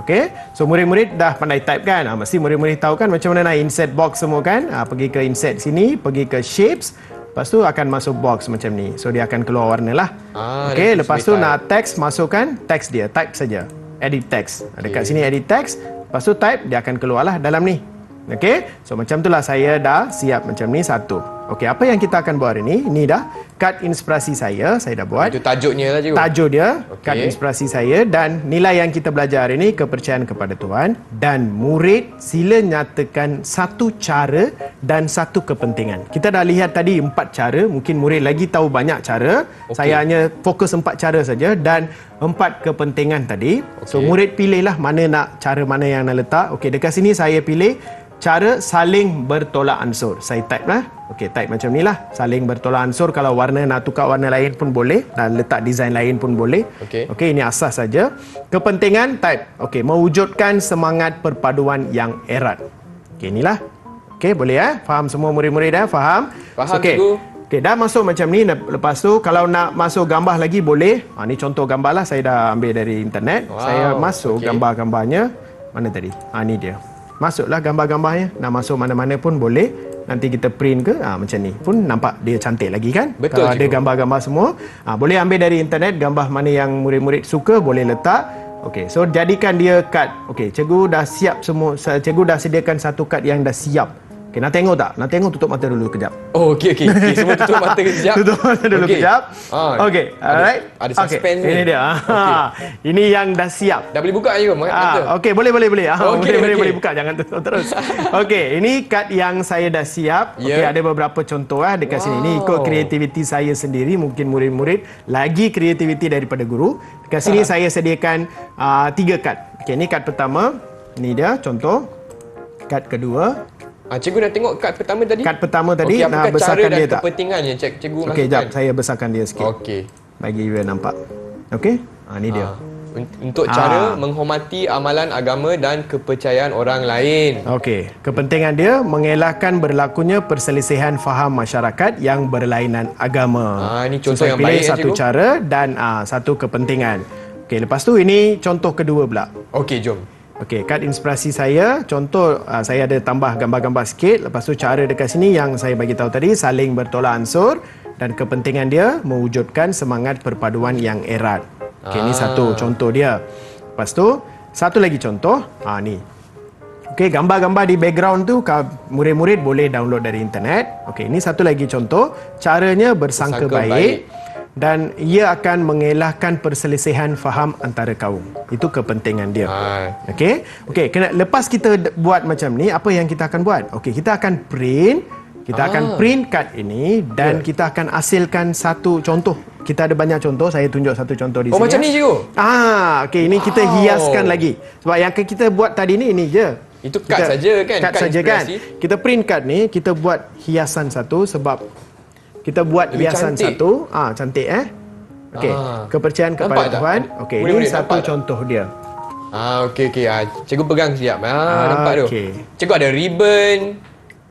Okey, so murid-murid dah pandai type kan? Mesti murid-murid tahu kan macam mana nak insert box semua kan? Pergi ke insert sini, pergi ke shapes. Lepas tu akan masuk box macam ni. So dia akan keluar warna lah. Okey, lepas tu nak text, masukkan text dia. Type saja. Edit text. Dekat sini edit text. Lepas tu type, dia akan keluarlah dalam ni. Okey, so macam itulah saya dah siap macam ni satu. Okey, apa yang kita akan buat hari ni? Ini dah kad inspirasi saya dah buat. Itu tajuknya lah, cikgu. Tajuk dia, kad inspirasi saya, dan nilai yang kita belajar hari ni, kepercayaan kepada Tuhan. Dan murid sila nyatakan satu cara dan satu kepentingan. Kita dah lihat tadi 4 cara, mungkin murid lagi tahu banyak cara. Saya hanya fokus 4 cara saja dan 4 kepentingan tadi. So murid pilihlah cara mana yang nak letak. Okey, dekat sini saya pilih cara saling bertolak ansur. Saya type lah. Okey, type macam ni lah. Saling bertolak ansur. Kalau warna nak tukar warna lain pun boleh. Dan letak design lain pun boleh. Okey, ini asas saja. Kepentingan, type. Okey, mewujudkan semangat perpaduan yang erat. Okey, inilah. Okey, boleh Faham semua murid-murid Faham? Faham, cikgu. Okey, dah masuk macam ni. Lepas tu kalau nak masuk gambar lagi boleh. Ni contoh gambar lah, saya dah ambil dari internet. Saya masuk gambar-gambarnya. Mana tadi? Ni dia. Masuklah gambar-gambarnya. Nak masuk mana-mana pun boleh. Nanti kita print ke macam ni pun nampak dia cantik lagi kan. Betul, kalau ada gambar-gambar semua boleh ambil dari internet. Gambar mana yang murid-murid suka boleh letak. Okey, so jadikan dia kad. Okey, cikgu dah siap semua. Cikgu dah sediakan satu kad yang dah siap. Okey, nak tengok tak? Nak tengok, tutup mata dulu kejap. Oh, okey. Semua tutup mata kejap. Tutup mata dulu kejap. Okey, alright. Ada suspense ni. Ini dia. Ini yang dah siap. Dah boleh buka je mata. Okey, boleh. Okey. Boleh buka, jangan tutup terus. Okey, ini kad yang saya dah siap. Okey, ada beberapa contoh dekat sini. Ini ikut kreativiti saya sendiri, mungkin murid-murid lagi kreativiti daripada guru. Dekat sini saya sediakan 3 kad. Okey, ini kad pertama. Ini dia contoh. Kad kedua. Cikgu dah tengok kad pertama tadi? Kad pertama tadi, okey, apakah besarkan cara dia dan kepentingannya cikgu masukkan? Okey, jap, saya besarkan dia sikit. Okey. Bagi you nampak. Okey? Ni dia. Untuk cara menghormati amalan agama dan kepercayaan orang lain. Okey, kepentingan dia mengelakkan berlakunya perselisihan faham masyarakat yang berlainan agama. Ini contoh yang baik satu cara dan satu kepentingan. Okey, lepas tu ini contoh kedua pula. Okey, jom. Okey, kad inspirasi saya, contoh saya ada tambah gambar-gambar sikit. Lepas tu cara dekat sini yang saya bagi tahu tadi, saling bertolak ansur dan kepentingan dia mewujudkan semangat perpaduan yang erat. Okey, ini satu contoh dia. Lepas tu satu lagi contoh, ni. Okey, gambar-gambar di background tu murid-murid boleh download dari internet. Okey, ini satu lagi contoh, caranya bersangka baik. Dan ia akan mengelakkan perselisihan faham antara kaum. Itu kepentingan dia. Okey. Lepas kita buat macam ni, apa yang kita akan buat? Okey, kita akan print. Kita akan print kad ini dan kita akan hasilkan satu contoh. Kita ada banyak contoh, saya tunjuk satu contoh di sini. Macam ni cikgu? Okey, ini kita hiaskan lagi. Sebab yang kita buat tadi ni, ini je. Itu kad saja kan? Kad saja kan? Kita print kad ni, kita buat hiasan satu sebab kita buat lebih hiasan cantik. Satu. Cantik Okey. Kepercayaan kepada Tuhan. Okey, ini satu contoh dia. Okey. Cikgu pegang siap. Nampak tu. Cikgu ada ribbon,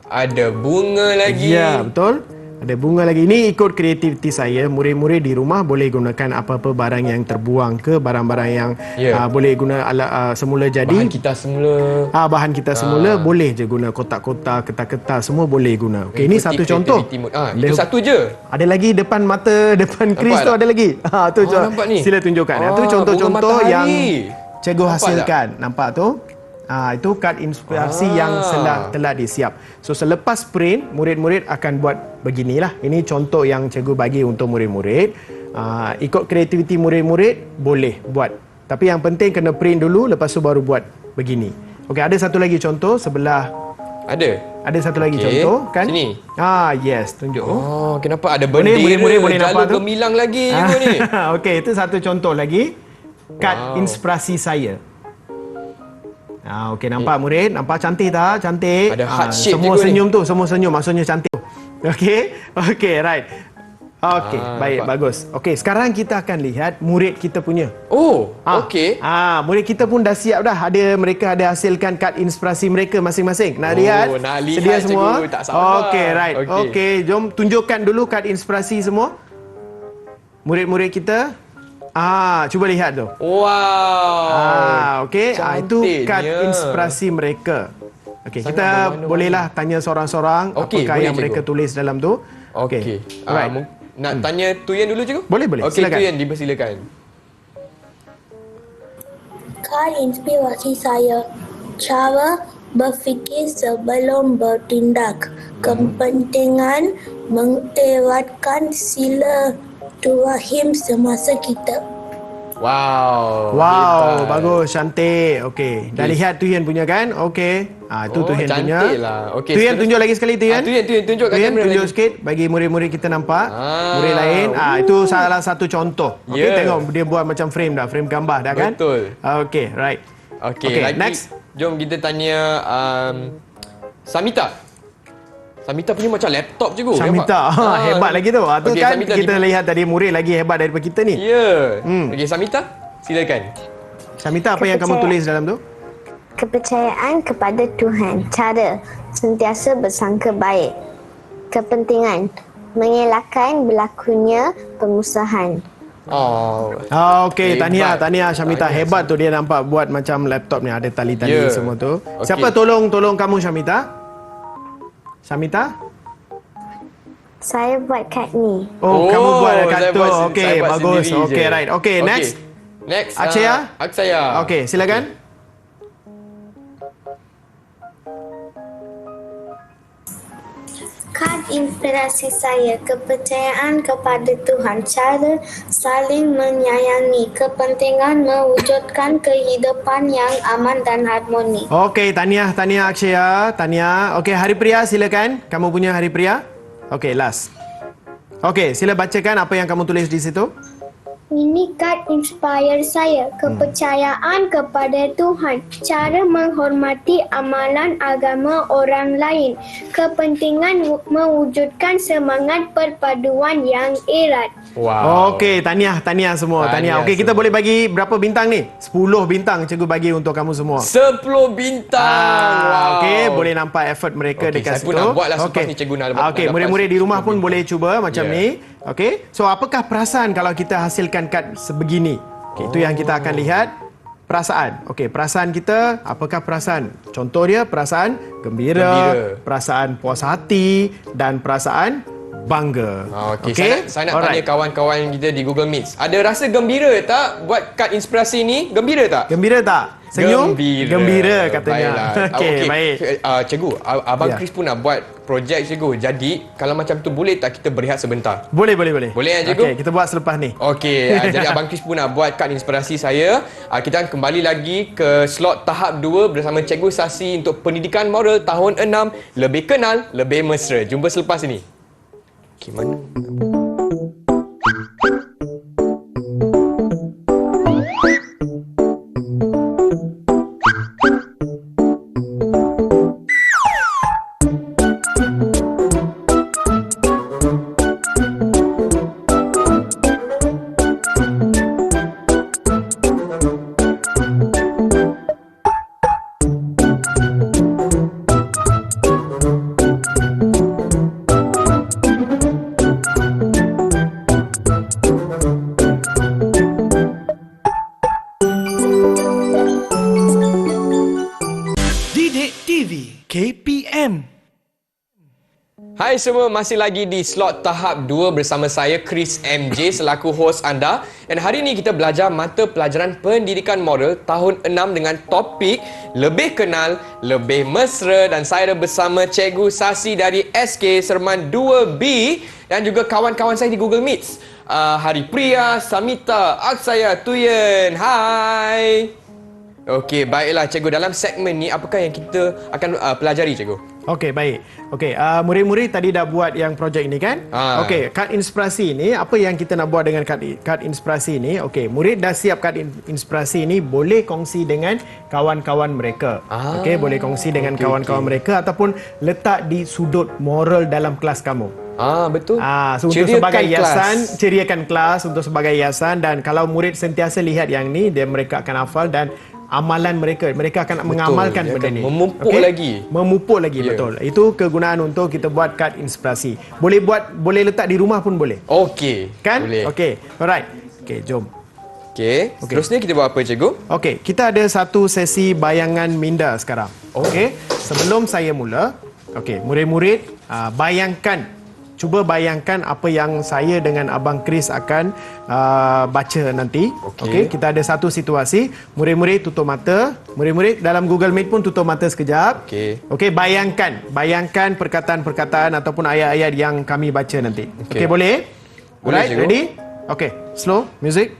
ada bunga lagi. Ya, betul. Ada bunga lagi. Ini ikut kreativiti saya. Murid-murid di rumah boleh gunakan apa-apa barang yang terbuang ke barang-barang yang boleh guna semula jadi. Bahan kita semula. Bahan kita semula boleh je guna kotak-kotak, kertas-kertas semua boleh guna. Okey, ini satu contoh. Itu satu je. Ada lagi depan mata, depan Chris tu ada lagi. Tu nampak ni. Sila tunjukkan. Itu contoh-contoh yang cikgu hasilkan. Nampak tu? Itu kad inspirasi yang telah disiap. So selepas print, murid-murid akan buat beginilah. Ini contoh yang cikgu bagi untuk murid-murid. Ikut kreativiti murid-murid boleh buat. Tapi yang penting kena print dulu, lepas tu baru buat begini. Okey, ada satu lagi contoh sebelah. Ada satu lagi contoh kan? Sini. Yes, tunjuk. Kenapa ada bendera? Boleh nampak tu. Gemilang lagi juga ni. Okey, itu satu contoh lagi. Kad inspirasi saya. Okey, nampak murid? Nampak cantik tak? Cantik. Ada heart shape semua senyum ni. Semua senyum. Maksudnya cantik. Okey, right. Okey, baik, bagus. Okey, sekarang kita akan lihat murid kita punya. Okey. Murid kita pun dah siap dah. Mereka ada hasilkan kad inspirasi mereka masing-masing. Nak lihat? Nak lihat. Sedia semua? Cikgu, tak sabar. Okey, right. Okey, jom tunjukkan dulu kad inspirasi semua. Murid-murid kita. Cuba lihat tu. Wow. Okey, itu kad inspirasi mereka. Okey, kita bolehlah tanya seorang-seorang apakah yang mereka tulis dalam tu. Okey. Right. Nak tanya Tuyen dulu cikgu? Boleh. Okey, silakan. Tuyen dipersilakan. Kad inspirasi saya, cara berfikir sebelum bertindak, kepentingan mengeratkan silaturahim semasa kita. Wow, bagus, cantik. Okey, dah lihat Tuyen punya kan? Okey. Itu Tuyen punya. Lah. Okay, Tuyen tunjuk lagi sekali Tuyen. Tuyen tunjuk kat kamera. Tunjuk sikit bagi murid-murid kita nampak. Murid lain. Itu salah satu contoh. Okey, tengok dia buat macam frame dah, frame gambar dah kan? Betul. Okey, right. Okey, next. Jom kita tanya Samita. Samita punya macam laptop cikgu. Samita, hebat lagi tu. Tu kan Samita kita lihat tadi murid lagi hebat daripada kita ni. Ya. Okey, Samita, silakan. Samita, apa yang kamu tulis dalam tu? Kepercayaan kepada Tuhan. Cara sentiasa bersangka baik. Kepentingan mengelakkan berlakunya permusuhan. Oh. Okey, Hebat. tahniah Syamita. Hebat tu dia nampak buat macam laptop ni ada tali-tali Ya. semua tu. Okey. Siapa tolong kamu Syamita? Syamita? Saya buat kad ni. Oh, kamu buat dekat saya tu. buat Okey, saya buat bagus. sendiri Okey, je. right. Okey, next. Next. Akshaya? Akshaya. Okey, silakan. Kad inspirasi saya, kepercayaan kepada Tuhan, cara saling menyayangi, kepentingan mewujudkan kehidupan yang aman dan harmoni. Okey, tahniah Akshaya. Tahniah. Okey, Hari Pria silakan. Kamu punya Hari Pria. Okey, last. Okey, sila bacakan apa yang kamu tulis di situ. Ini kad inspire saya, kepercayaan kepada Tuhan, cara menghormati amalan agama orang lain, kepentingan mewujudkan semangat perpaduan yang erat. Wow. Okey, tahniah semua. Tahniah Okey, kita semua. boleh bagi berapa bintang ni? 10 bintang cikgu bagi untuk kamu semua. 10 bintang. Wow. Okey, boleh nampak effort mereka Okey, dekat saya pun situ. nak buat lah selepas ni, cikgu nak Okey, dapat murid-murid di rumah 10 pun bintang. boleh cuba macam Ya. ni. Okey. So, apakah perasaan kalau kita hasilkan kad sebegini? Okay, itu yang kita akan lihat. Perasaan. Okey, perasaan kita, apakah perasaan? Contoh dia perasaan gembira, perasaan puas hati dan perasaan bangga. Okey, saya nak tanya kawan-kawan kita di Google Meet. Ada rasa gembira tak buat kad inspirasi ni? Gembira tak? Gembira tak? Senyum? Gembira katanya. Baiklah. Okey, baik. Cikgu, Abang Ya. Chris pun nak buat projek cikgu. Jadi, kalau macam tu boleh tak kita berehat sebentar? Boleh. Boleh kan, cikgu? Okey, kita buat selepas ni. Okey, jadi Abang Chris pun nak buat kad inspirasi saya. Kita akan kembali lagi ke slot tahap 2 bersama Cikgu Sasi untuk Pendidikan Moral tahun 6. Lebih kenal, lebih mesra. Jumpa selepas ini. Okey, mana? Didik TV KPM. Hai semua, masih lagi di slot tahap 2 bersama saya Chris MJ selaku hos anda. Dan hari ini kita belajar mata pelajaran Pendidikan Moral tahun 6 dengan topik Lebih Kenal, Lebih Mesra. Dan saya ada bersama Cikgu Sasi dari SK Serman 2B dan juga kawan-kawan saya di Google Meet. Hari Pria, Samita, Aksaya, Tuyen. Hai. Okey, baiklah cikgu. Dalam segmen ni, apakah yang kita akan pelajari cikgu? Okey, baik. Okey, murid-murid tadi dah buat yang projek ni kan? Okey, kad inspirasi ni, apa yang kita nak buat dengan kad inspirasi ni? Okey, murid dah siap kad inspirasi ni, boleh kongsi dengan kawan-kawan mereka. Okey, boleh kongsi dengan kawan-kawan mereka ataupun letak di sudut moral dalam kelas kamu. Betul. So untuk sebagai hiasan, ceriakan kelas untuk sebagai hiasan. Dan kalau murid sentiasa lihat yang ni, mereka akan hafal dan amalan mereka akan mengamalkan dia benda akan ni. memupuk lagi. Memupuk lagi, betul. Itu kegunaan untuk kita buat kad inspirasi. Boleh letak di rumah pun boleh. Okey. Kan? Boleh. Okey. Alright. Okey, jom. Okey. Seterusnya kita buat apa cikgu? Okey, kita ada satu sesi bayangan minda sekarang. Okey. Sebelum saya mula, okey, murid-murid cuba bayangkan apa yang saya dengan Abang Chris akan baca nanti. Okey, kita ada satu situasi. Murid-murid tutup mata. Murid-murid dalam Google Meet pun tutup mata sekejap. Okey, bayangkan perkataan-perkataan ataupun ayat-ayat yang kami baca nanti. Okey, boleh? Boleh, Alright, cikgu. ready? Okey, slow music.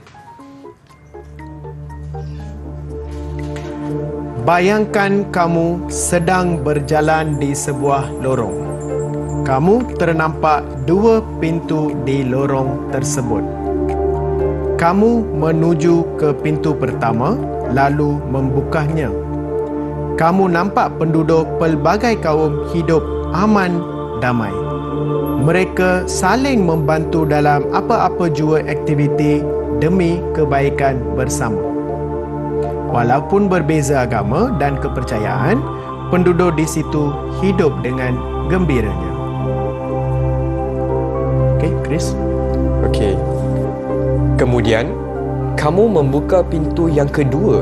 Bayangkan kamu sedang berjalan di sebuah lorong. Kamu ternampak 2 pintu di lorong tersebut. Kamu menuju ke pintu pertama, lalu membukanya. Kamu nampak penduduk pelbagai kaum hidup aman damai. Mereka saling membantu dalam apa-apa jua aktiviti demi kebaikan bersama. Walaupun berbeza agama dan kepercayaan, penduduk di situ hidup dengan gembiranya. Okey, Chris. Okey. Kemudian, kamu membuka pintu yang kedua.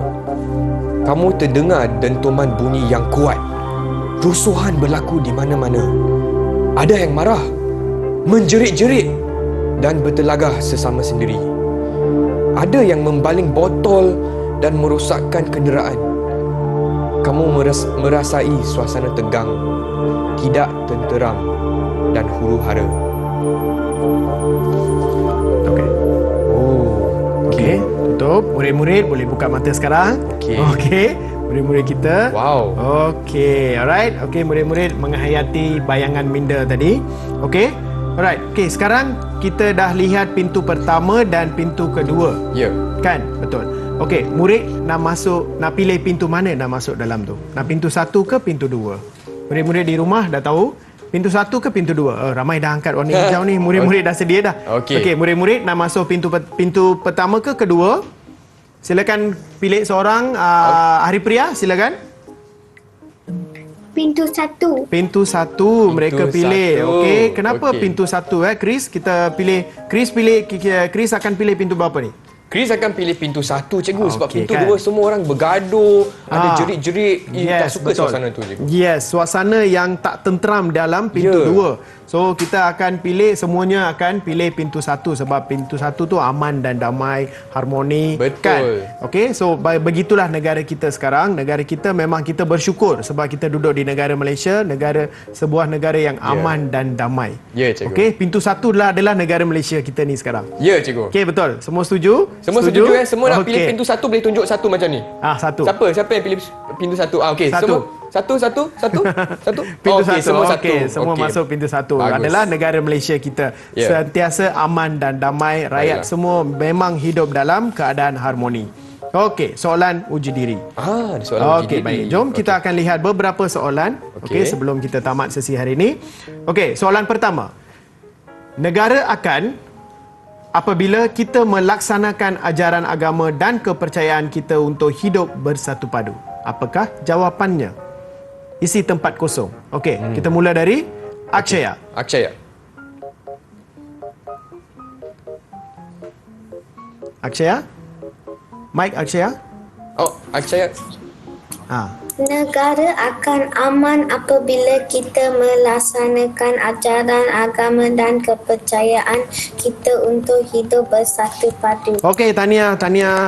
Kamu terdengar dentuman bunyi yang kuat. Rusuhan berlaku di mana-mana. Ada yang marah, menjerit-jerit dan bertelagah sesama sendiri. Ada yang membaling botol dan merosakkan kenderaan. Kamu merasai suasana tegang, tidak tenteram dan huru-hara. Okey. Okey, tutup. Murid-murid boleh buka mata sekarang. Okey. Murid-murid kita. Wow. Okey, alright. Okey, murid-murid menghayati bayangan minda tadi. Okey. Alright. Okey, sekarang kita dah lihat pintu pertama dan pintu kedua. Ya. Kan? Betul. Okey, murid nak pilih pintu mana nak masuk dalam tu? Nak pintu 1 ke pintu 2? Murid-murid di rumah dah tahu pintu 1 ke pintu 2? Ramai dah angkat warna hijau ni. Murid-murid dah sedia dah. Okey, murid-murid nak masuk pintu pertama ke kedua? Silakan pilih seorang. Hari Priya, silakan. Pintu 1. Pintu 1 mereka pilih. Okey, kenapa pintu 1 Chris? Kita pilih Chris akan pilih pintu berapa ni? Chris akan pilih pintu 1 cikgu sebab pintu 2 semua orang bergaduh, ada jerit-jerit. Tak suka betul. Suasana tu cikgu. Yes, suasana yang tak tenteram dalam pintu 2. So kita akan pilih, semuanya akan pilih pintu 1 sebab pintu 1 tu aman dan damai, harmoni. Betul. Kan? Okey, so begitulah negara kita sekarang. Negara kita memang kita bersyukur sebab kita duduk di negara Malaysia, sebuah negara yang aman dan damai. Ya, cikgu. Okey, pintu 1 adalah negara Malaysia kita ni sekarang. Ya, cikgu. Okey, betul. Semua setuju? Semua setuju semua nak pilih pintu 1 boleh tunjuk satu macam ni. 1. Siapa yang pilih pintu 1? Okey, semua satu. Pintu 1. Semua semua masuk pintu 1. Adalah negara Malaysia kita. Sentiasa aman dan damai. Rakyat semua memang hidup dalam keadaan harmoni. Okey, soalan uji diri. Soalan uji diri. Baik. Jom kita akan lihat beberapa soalan. Okey, sebelum kita tamat sesi hari ini. Okey, soalan pertama. Negara akan apabila kita melaksanakan ajaran agama dan kepercayaan kita untuk hidup bersatu padu. Apakah jawapannya? Isi tempat kosong. Okey, kita mula dari Akshaya. Akshaya. Akshaya? Mike Akshaya? Akshaya. Negara akan aman apabila kita melaksanakan ajaran agama dan kepercayaan kita untuk hidup bersatu padu. Okey, tahniah.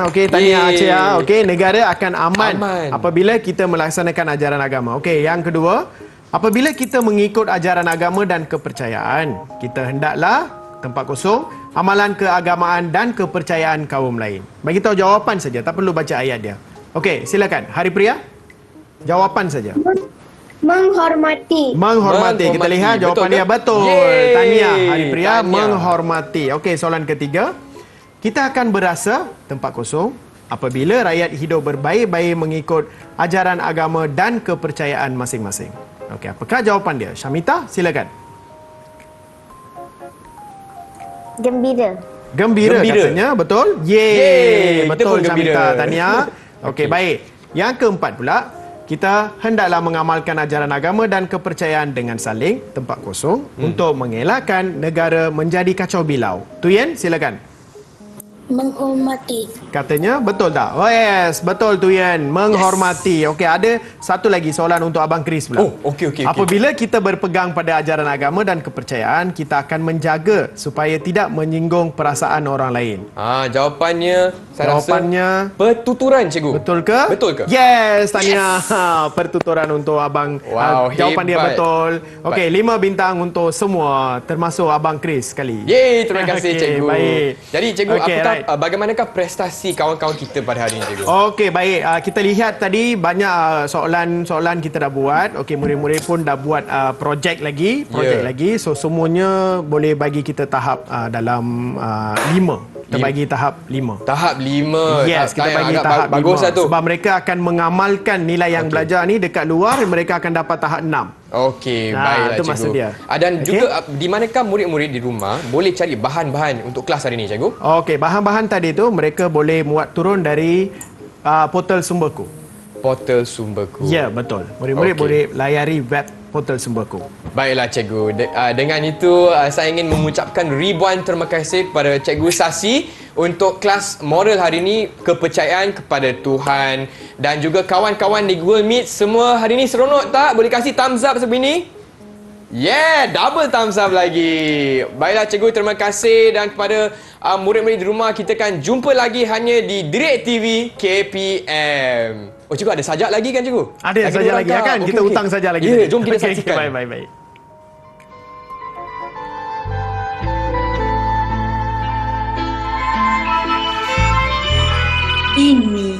Okey, tahniah Akshaya. Okey, negara akan aman apabila kita melaksanakan ajaran agama. Okey, yang kedua, apabila kita mengikut ajaran agama dan kepercayaan, kita hendaklah tempat kosong, amalan keagamaan dan kepercayaan kaum lain. Bagi tahu jawapan saja, tak perlu baca ayat dia. Okey, silakan. Hari Priya? Jawapan saja. Menghormati. Kita lihat jawapan dia betul. Tahniah Hari Priya. Menghormati. Okey, soalan ketiga. Kita akan berasa tempat kosong apabila rakyat hidup berbaik-baik mengikut ajaran agama dan kepercayaan masing-masing. Okey, apakah jawapan dia? Syamita, silakan. Gembira katanya, betul? Betul Syamita. Tahniah. Okey, baik. Yang keempat pula, kita hendaklah mengamalkan ajaran agama dan kepercayaan dengan saling tempat kosong untuk mengelakkan negara menjadi kacau bilau. Tuyen, silakan. Menghormati. Katanya betul tak? Oh yes, betul Tuyen. Menghormati. Okey, ada satu lagi soalan untuk Abang Chris pula. Okey. Apabila kita berpegang pada ajaran agama dan kepercayaan, kita akan menjaga supaya tidak menyinggung perasaan orang lain. Jawapannya saya rasa pertuturan, cikgu. Betul ke? Yes, tahniah. Pertuturan untuk Abang. Wow, jawapan dia hebat. betul. Okey, 5 bintang untuk semua, termasuk Abang Chris sekali. Terima kasih cikgu. Baik. Jadi cikgu, bagaimanakah prestasi kawan-kawan kita pada hari ini, cikgu? Okey, baik. Kita lihat tadi banyak soalan kita dah buat. Okey, murid-murid pun dah buat projek lagi. So semuanya boleh bagi kita tahap dalam 5. Kita bagi tahap 5. Tahap 5. Yes, kita bagi tahap 5. Bagus lah tu. Sebab mereka akan mengamalkan nilai yang belajar ni dekat luar, mereka akan dapat tahap 6. Okey, baiklah itu cikgu. maksud dia. Dan juga di manakah murid-murid di rumah boleh cari bahan-bahan untuk kelas hari ini, cikgu? Okey, bahan-bahan tadi tu mereka boleh muat turun dari portal Sumberku. portal Sumberku. Ya, betul. Murid-murid Okey. boleh layari web portal Sumberku. Baiklah cikgu, dengan itu saya ingin mengucapkan ribuan terima kasih kepada Cikgu Sasi untuk kelas moral hari ini, kepercayaan kepada Tuhan, dan juga kawan-kawan di Google Meet semua hari ini seronok tak? Boleh kasih thumbs up sebegini? Yeah, double thumbs up lagi. Baiklah cikgu, terima kasih, dan kepada murid-murid di rumah, kita akan jumpa lagi hanya di Direct TV KPM. Oh cikgu, ada sajak lagi kan cikgu? Ada saja lagi kan? Kita hutang saja lagi. Ya, jom kita Okey, saksikan. Baik. Ini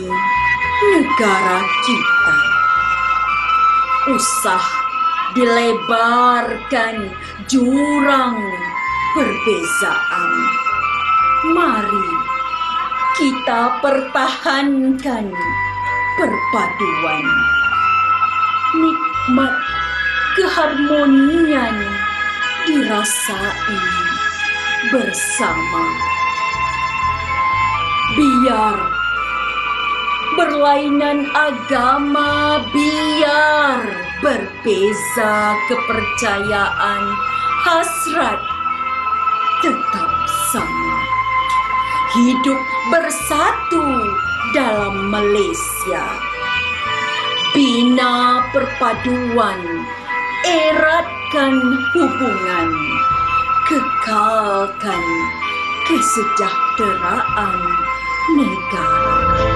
negara kita. Usah dilebarkan jurang perbezaan. Mari kita pertahankan perpaduan. Nikmat keharmonian dirasai bersama. Biar berlainan agama, biar berbeza kepercayaan, hasrat tetap sama. Hidup bersatu dalam Malaysia. Bina perpaduan, eratkan hubungan, kekalkan kesejahteraan negara.